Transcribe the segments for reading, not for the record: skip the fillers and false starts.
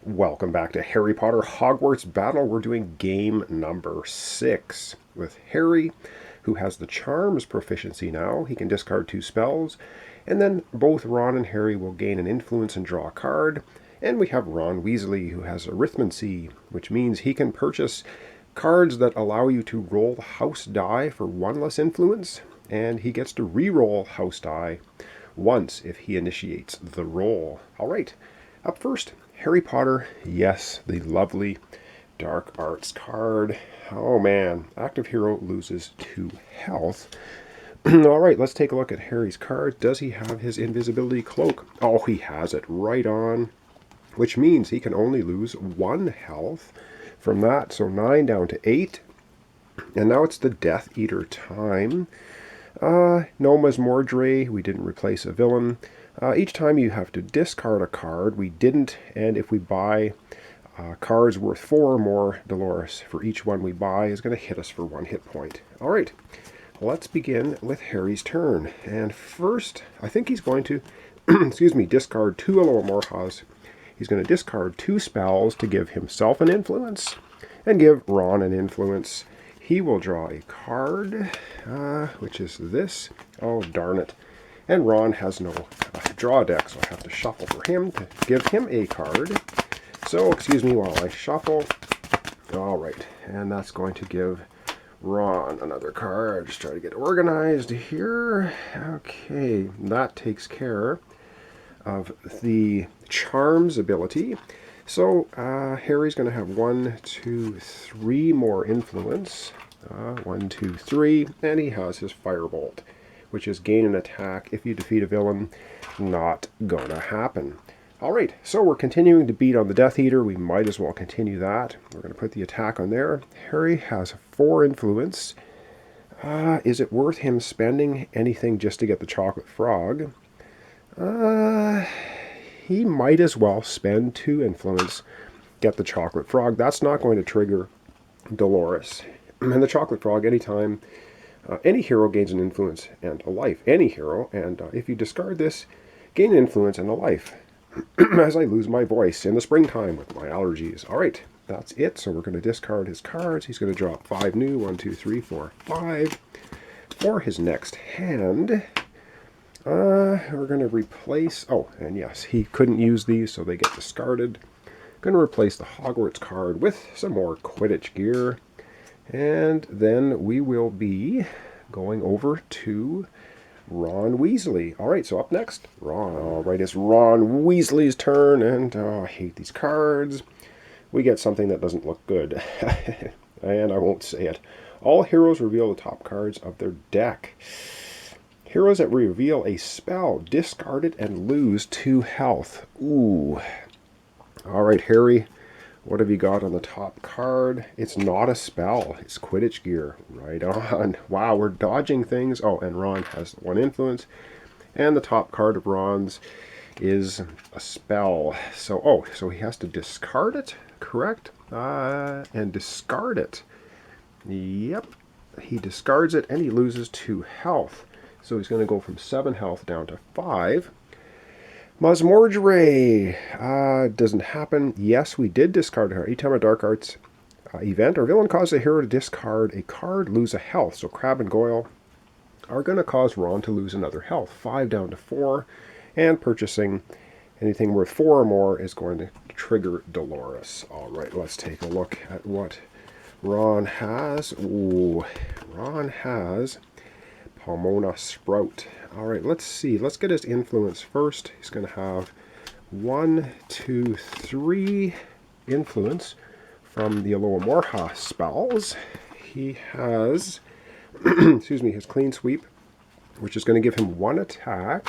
Welcome back to Harry Potter Hogwarts Battle. We're doing game number 6 with Harry, who has the Charms proficiency now. He can discard 2 spells, and then both Ron and Harry will gain an influence and draw a card. And we have Ron Weasley, who has Arithmancy, which means he can purchase cards that allow you to roll house die for 1 less influence, and he gets to re-roll house die once if he initiates the roll. All right, up first, Harry Potter. Yes, the lovely Dark Arts card. Oh man, active hero loses 2 health. All right, let's take a look at Harry's card. Does he have his invisibility cloak? Oh, he has it right on, which means he can only lose 1 health from that. So 9 down to 8. And now it's the Death Eater time. Noma's Mordray, we didn't replace a villain. Each time you have to discard a card. We didn't, and if we buy cards worth 4 or more, Dolores, for each one we buy, is going to hit us for 1 hit point. All right, let's begin with Harry's turn. And first, I think he's going to, discard 2 Alohomorphs. He's going to discard 2 spells to give himself an influence and give Ron an influence. He will draw a card, which is this. Oh, darn it. And Ron has no draw deck, so I have to shuffle for him to give him a card. So, excuse me while I shuffle. All right, and that's going to give Ron another card. Just try to get organized here. Okay, that takes care of the Charms ability. So, Harry's going to have 1, 2, 3 more influence. 1, 2, 3, and he has his Firebolt, which is gain an attack if you defeat a villain. Not gonna happen. Alright, so we're continuing to beat on the Death Eater. We might as well continue that. We're going to put the attack on there. Harry has 4 influence. Is it worth him spending anything just to get the Chocolate Frog? He might as well spend 2 influence, get the Chocolate Frog. That's not going to trigger Dolores. And the Chocolate Frog, anytime any hero gains an influence and a life. Any hero. And if you discard this, gain an influence and a life. As I lose my voice in the springtime with my allergies. All right, that's it. So we're going to discard his cards. He's going to draw 5 new. 1, 2, 3, 4, 5. For his next hand, we're going to replace... Oh, and yes, he couldn't use these, so they get discarded. Going to replace the Hogwarts card with some more Quidditch gear. And then we will be going over to Ron Weasley. All right, so up next, Ron. All right, it's Ron Weasley's turn, and I hate these cards. We get something that doesn't look good, and I won't say it. All heroes reveal the top cards of their deck. Heroes that reveal a spell, discard it and lose 2 health. Ooh. All right, Harry. What have you got on the top card? It's not a spell. It's Quidditch gear. Right on. Wow, we're dodging things. Oh, and Ron has 1 influence. And the top card of Ron's is a spell. So he has to discard it, correct? And discard it. Yep. He discards it and he loses 2 health. So he's going to go from 7 health down to 5. Mordray doesn't happen. Yes, we did discard her. Anytime a Dark Arts event or villain causes a hero to discard a card, lose a health. So Crabbe and Goyle are going to cause Ron to lose another health. 5 down to 4. And purchasing anything worth 4 or more is going to trigger Dolores. All right, let's take a look at what Ron has. Ooh, Ron has Pomona Sprout. All right, let's see. Let's get his influence first. He's going to have 1, 2, 3 influence from the Alohomorpha spells. He has, his Clean Sweep, which is going to give him 1 attack,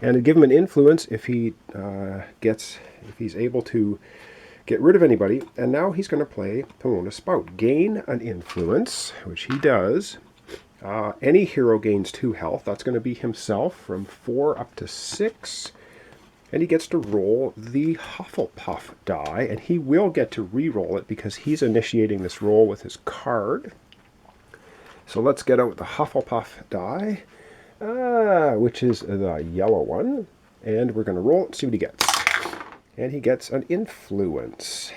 and it'd give him an influence if he if he's able to get rid of anybody. And now he's going to play Pomona Sprout. Gain an influence, which he does. Any hero gains 2 health. That's going to be himself from 4 up to 6. And he gets to roll the Hufflepuff die. And he will get to re-roll it because he's initiating this roll with his card. So let's get out the Hufflepuff die, which is the yellow one. And we're going to roll it and see what he gets. And he gets an influence.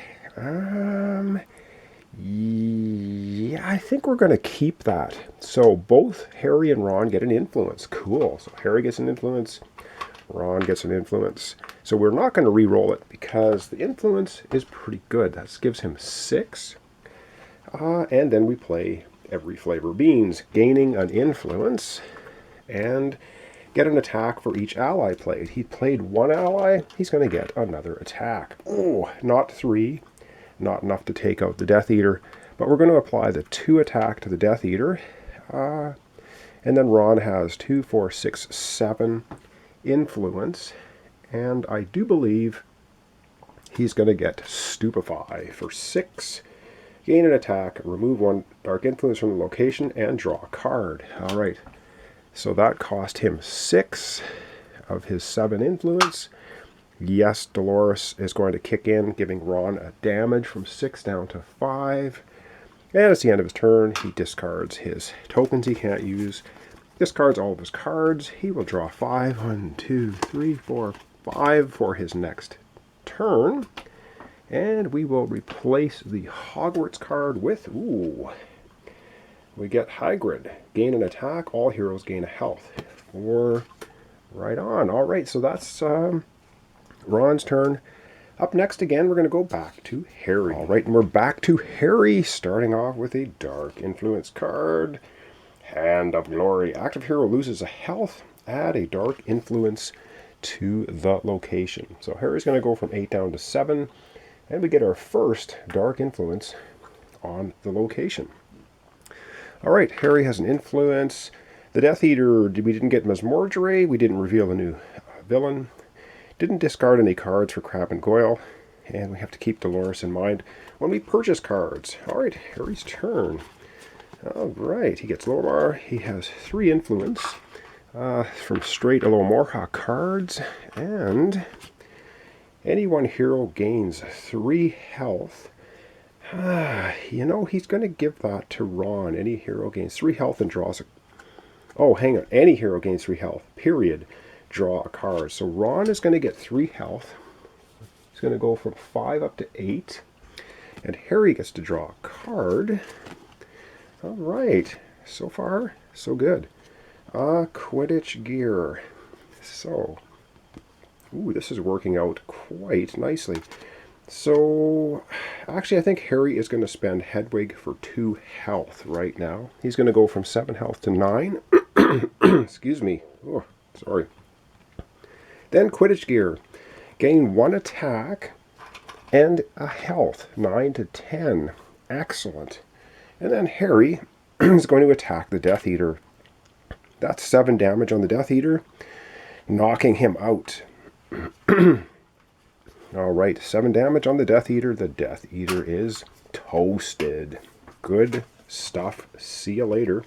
Yeah, I think we're going to keep that. So both Harry and Ron get an influence. Cool. So Harry gets an influence. Ron gets an influence. So we're not going to re-roll it because the influence is pretty good. That gives him 6. And then we play every flavor beans, gaining an influence and get an attack for each ally played. He played 1 ally, he's going to get another attack. Oh, not 3. Not enough to take out the Death Eater, but we're going to apply the 2 attack to the Death Eater. And then Ron has 2, 4, 6, 7 influence. And I do believe he's going to get Stupefy for 6. Gain an attack, remove 1 dark influence from the location, and draw a card. All right. So that cost him 6 of his 7 influence. Yes, Dolores is going to kick in, giving Ron a damage from 6 down to 5. And it's the end of his turn. He discards his tokens he can't use. Discards all of his cards. He will draw 5. 1, 2, 3, 4, 5 for his next turn. And we will replace the Hogwarts card with, we get Hagrid. Gain an attack. All heroes gain a health. 4. Right on. All right, so that's Ron's turn. Up next again, we're going to go back to Harry. All right, and we're back to Harry, starting off with a Dark Influence card. Hand of Glory. Active hero loses a health. Add a Dark Influence to the location. So Harry's going to go from 8 down to 7. And we get our first Dark Influence on the location. All right, Harry has an influence. The Death Eater, we didn't get Mesmorgere. We didn't reveal a new villain. Didn't discard any cards for Crab and Goyle. And we have to keep Dolores in mind when we purchase cards. All right, Harry's turn. All right, he gets Lomar. He has 3 influence from straight Alomorha cards. And any one hero gains 3 health. You know, he's going to give that to Ron. Any hero gains 3 health and draws a... Oh, hang on. Any hero gains 3 health, period. Draw a card. So Ron is going to get 3 health. He's going to go from 5 up to 8. And Harry gets to draw a card. All right. So far, so good. Quidditch gear. So, this is working out quite nicely. So, actually, I think Harry is going to spend Hedwig for 2 health right now. He's going to go from 7 health to 9. Excuse me. Oh, sorry. Then Quidditch gear. Gain 1 attack and a health. 9 to 10. Excellent. And then Harry is going to attack the Death Eater. That's 7 damage on the Death Eater, knocking him out. All right, 7 damage on the Death Eater. The Death Eater is toasted. Good stuff. See you later.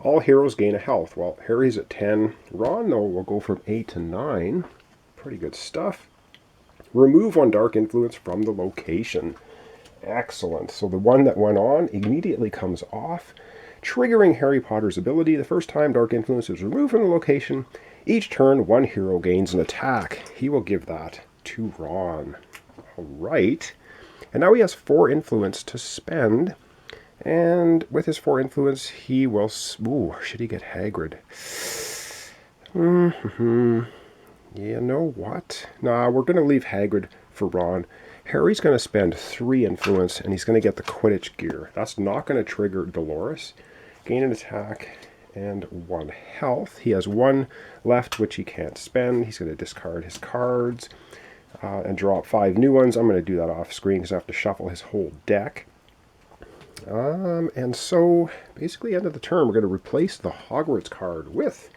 All heroes gain a health. Well, Harry's at 10. Ron, though, will go from 8 to 9. Pretty good stuff. Remove 1 Dark Influence from the location. Excellent. So the one that went on immediately comes off, triggering Harry Potter's ability. The first time Dark Influence is removed from the location, each turn 1 hero gains an attack. He will give that to Ron. All right. And now he has 4 influence to spend. And with his 4 influence, he will... Ooh, should he get Hagrid? You know what? Nah, we're going to leave Hagrid for Ron. Harry's going to spend 3 influence, and he's going to get the Quidditch gear. That's not going to trigger Dolores. Gain an attack and 1 health. He has 1 left, which he can't spend. He's going to discard his cards and draw up 5 new ones. I'm going to do that off screen because I have to shuffle his whole deck. And so, basically, end of the turn, we're going to replace the Hogwarts card with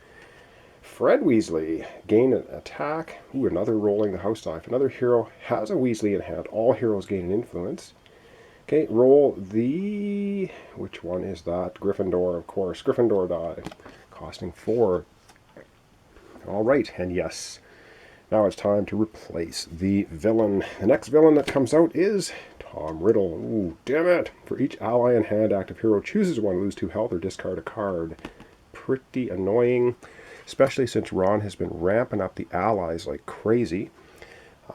Fred Weasley. Gain an attack. Ooh, another rolling the house die. If another hero has a Weasley in hand, all heroes gain an influence. Okay, roll the... Which one is that? Gryffindor, of course. Gryffindor die. Costing 4. All right, and yes. Now it's time to replace the villain. The next villain that comes out is Tom Riddle. Ooh, damn it. For each ally in hand, active hero chooses one, lose 2 health, or discard a card. Pretty annoying, especially since Ron has been ramping up the allies like crazy.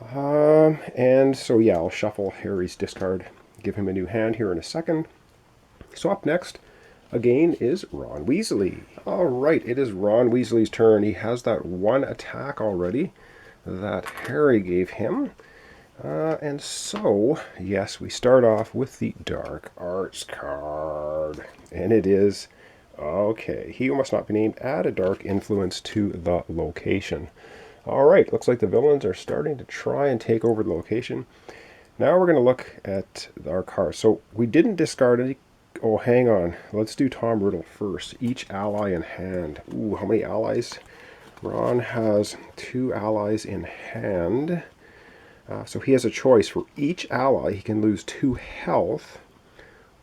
And so yeah, I'll shuffle Harry's discard, give him a new hand here in a second. So up next, again, is Ron Weasley. All right, it is Ron Weasley's turn. He has that one attack already that Harry gave him. And so, yes, we start off with the Dark Arts card. And it is, okay, he who must not be named, add a dark influence to the location. All right, looks like the villains are starting to try and take over the location. Now we're going to look at our cards. So we didn't discard any. Oh, hang on. Let's do Tom Riddle first. Each ally in hand. Ooh, how many allies? Ron has 2 allies in hand. So he has a choice. For each ally, he can lose 2 health,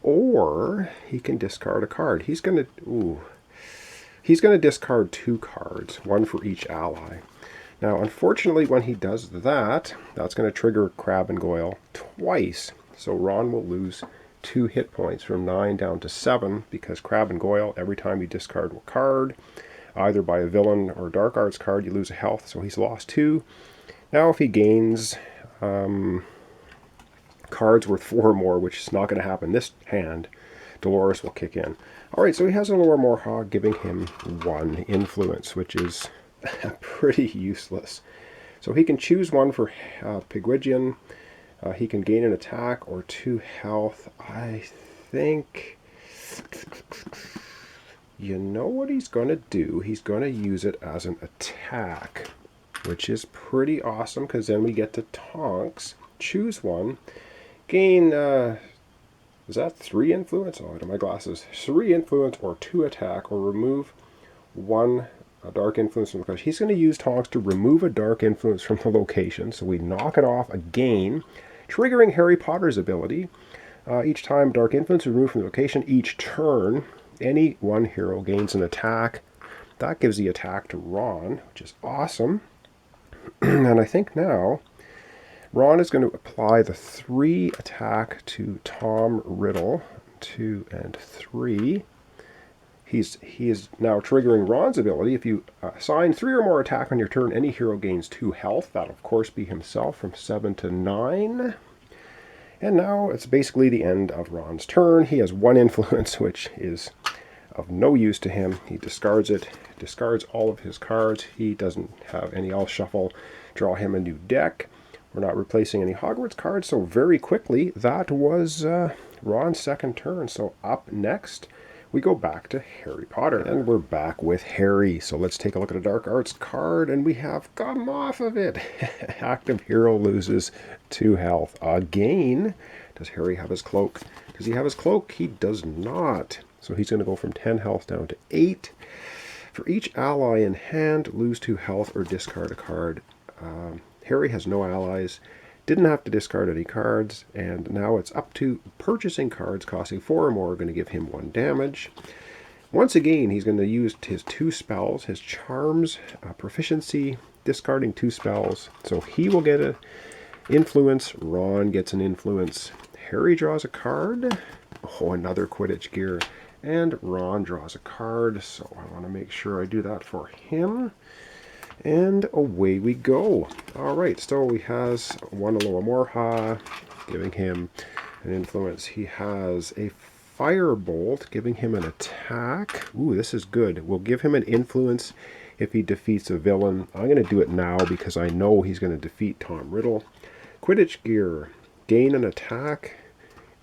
or he can discard a card. He's going to discard 2 cards, one for each ally. Now, unfortunately, when he does that, that's going to trigger Crabbe and Goyle twice. So Ron will lose 2 hit points from 9 down to 7 because Crabbe and Goyle, every time you discard a card, either by a villain or dark arts card, you lose a health. So he's lost 2. Now, if he gains cards worth 4 or more, which is not going to happen this hand, Dolores will kick in. All right, so he has a Lore Morhog giving him 1 influence, which is pretty useless. So he can choose 1 for Pigwidgeon. He can gain an attack or 2 health. I think, you know what he's going to do? He's going to use it as an attack, which is pretty awesome because then we get to Tonks. Choose 1. Gain, is that 3 influence? Oh, I don't have my glasses. 3 influence or 2 attack, or remove 1 dark influence from the location. He's going to use Tonks to remove a dark influence from the location. So we knock it off again, triggering Harry Potter's ability. Each time dark influence is removed from the location, each turn, any one hero gains an attack. That gives the attack to Ron, which is awesome. And I think now Ron is going to apply the 3 attack to Tom Riddle. 2 and 3. He is now triggering Ron's ability. If you assign 3 or more attack on your turn, any hero gains 2 health. That'll of course be himself from 7 to 9. And now it's basically the end of Ron's turn. He has 1 influence, which is of no use to him. He discards it, discards all of his cards. He doesn't have any. I'll shuffle, draw him a new deck. We're not replacing any Hogwarts cards, so very quickly, that was Ron's second turn. So up next, we go back to Harry Potter. And we're back with Harry. So let's take a look at a Dark Arts card, and we have gotten off of it. Active hero loses 2 health. Again, does Harry have his cloak? Does he have his cloak? He does not. So he's going to go from 10 health down to 8. For each ally in hand, lose 2 health or discard a card. Harry has no allies, didn't have to discard any cards, and now it's up to purchasing cards costing 4 or more, going to give him 1 damage. Once again, he's going to use his 2 spells, his charms, proficiency, discarding 2 spells. So he will get an influence, Ron gets an influence, Harry draws a card, oh, another Quidditch gear, and Ron draws a card, so I want to make sure I do that for him. And away we go. All right, so he has 1 Aloha Morha, giving him an influence. He has a Firebolt, giving him an attack. Ooh, this is good. We'll give him an influence if he defeats a villain. I'm going to do it now because I know he's going to defeat Tom Riddle. Quidditch gear, gain an attack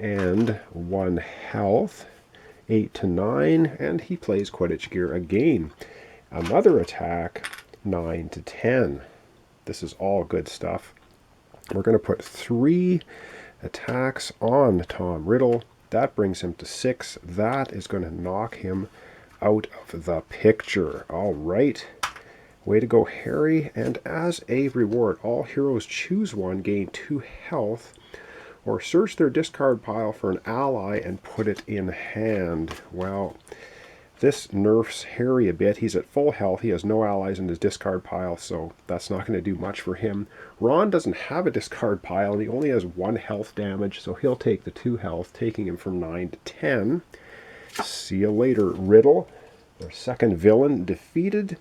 and 1 health, 8 to 9, and he plays Quidditch gear again. Another attack, 9 to 10. This is all good stuff. We're going to put 3 attacks on Tom Riddle. That brings him to 6. That is going to knock him out of the picture. All right. Way to go, Harry. And as a reward, all heroes choose 1, gain 2 health, or search their discard pile for an ally and put it in hand. Well, this nerfs Harry a bit. He's at full health. He has no allies in his discard pile, so that's not going to do much for him. Ron doesn't have a discard pile, and he only has 1 health damage, so he'll take the 2 health, taking him from 9 to 10. See you later, Riddle. Our second villain defeated.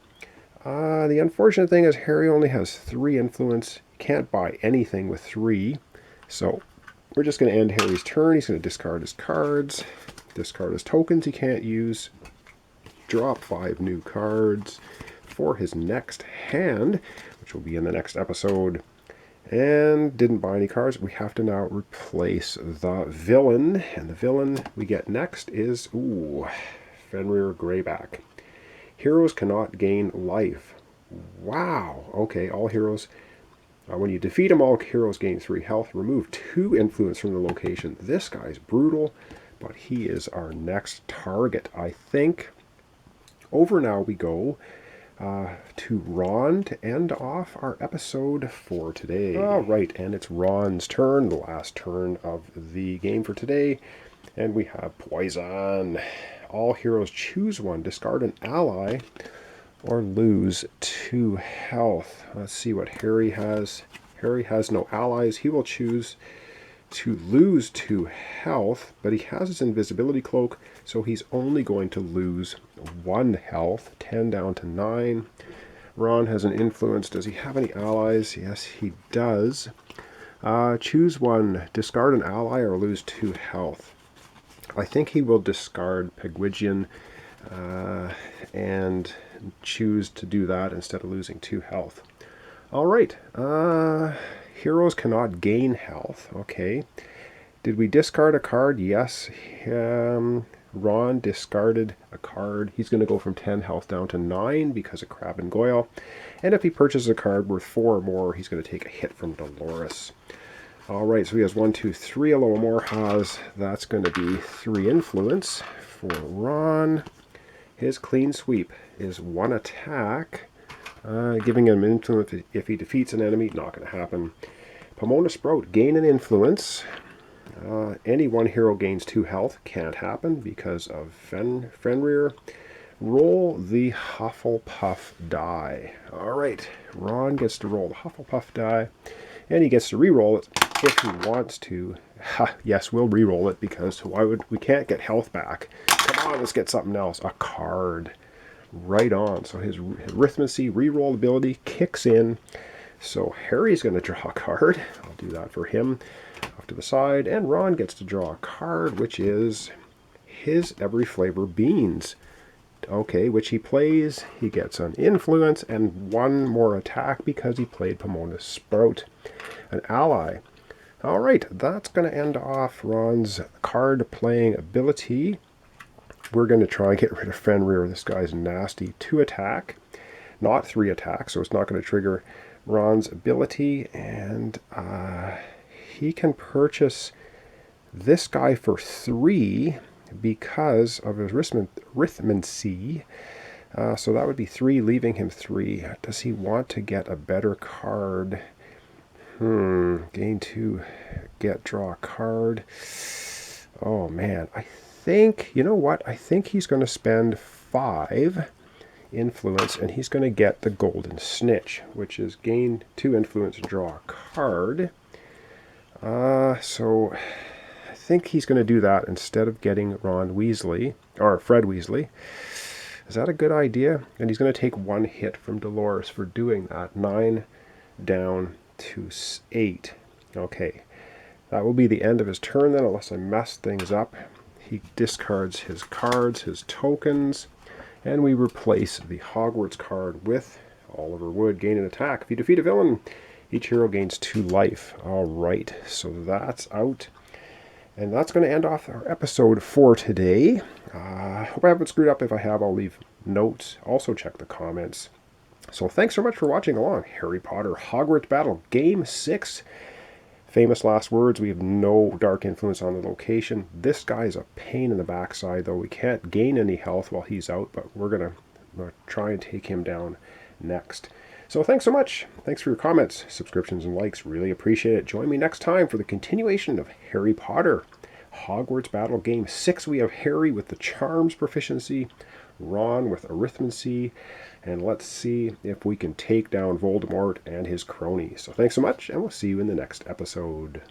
The unfortunate thing is Harry only has 3 influence. can't buy anything with 3. So we're just going to end Harry's turn. He's going to discard his cards, discard his tokens he can't use, drop 5 new cards for his next hand, which will be in the next episode. And didn't buy any cards. We have to now replace the villain. And the villain we get next is, Fenrir Greyback. Heroes cannot gain life. Wow. Okay, all heroes. When you defeat them, all heroes gain 3 health. Remove 2 influence from the location. This guy's brutal, but he is our next target, I think. Over now we go to Ron to end off our episode for today. All right, and it's Ron's turn, the last turn of the game for today. And we have Poison. All heroes choose 1, discard an ally, or lose 2 health. Let's see what Harry has. Harry has no allies. He will choose to lose 2 health, but he has his invisibility cloak, so he's only going to lose 1 health, 10 down to 9. Ron has an influence. Does he have any allies? Yes, he does. Choose 1, discard an ally, or lose 2 health. I think he will discard Pigwidgeon and choose to do that instead of losing 2 health. All right. Heroes cannot gain health. Okay. Did we discard a card? Yes. Ron discarded a card. He's going to go from 10 health down to 9 because of Crab and Goyle. And if he purchases a card worth 4 or more, he's going to take a hit from Dolores. All right, so he has 1, 2, 3 a little more has. That's going to be 3 influence for Ron. His clean sweep is 1 attack, giving him influence if he defeats an enemy. Not going to happen. Pomona Sprout, gain an influence. Any 1 hero gains 2 health. Can't happen because of Fenrir. Roll the Hufflepuff die. All right, Ron gets to roll the Hufflepuff die, and he gets to re-roll it if he wants to. Yes, we'll re-roll it because we can't get health back. Come on, let's get something else. A card. Right on. So his arithmancy re-roll ability kicks in. So Harry's going to draw a card. I'll do that for him off to the side. And Ron gets to draw a card, which is his Every Flavor Beans. Okay, which he plays. He gets an influence and 1 more attack because he played Pomona Sprout. An ally. All right, that's going to end off Ron's card playing ability. We're going to try and get rid of Fenrir. This guy's nasty. 2 attack, not 3 attack, so it's not going to trigger Ron's ability. And he can purchase this guy for 3 because of his arithmancy. So that would be 3, leaving him 3. Does he want to get a better card? Gain 2, draw a card. Oh man, I think, you know what? I think he's going to spend 5 influence and he's going to get the Golden Snitch, which is gain 2 influence, draw a card. So I think he's going to do that instead of getting Ron Weasley, or Fred Weasley. Is that a good idea? And he's going to take 1 hit from Dolores for doing that. 9 down to 8. Okay, that will be the end of his turn then, unless I mess things up. He discards his cards, his tokens, and we replace the Hogwarts card with Oliver Wood. Gain an attack. If you defeat a villain, each hero gains 2 life. All right, so that's out. And that's going to end off our episode for today. Hope I haven't screwed up. If I have, I'll leave notes. Also check the comments. So thanks so much for watching along. Harry Potter Hogwarts Battle Game 6. Famous last words. We have no dark influence on the location. This guy is a pain in the backside, though. We can't gain any health while he's out, but we're going to try and take him down next. So thanks so much. Thanks for your comments, subscriptions, and likes. Really appreciate it. Join me next time for the continuation of Harry Potter Hogwarts Battle Game 6. We have Harry with the Charms proficiency, Ron with arithmancy, and let's see if we can take down Voldemort and his cronies. So thanks so much, and we'll see you in the next episode.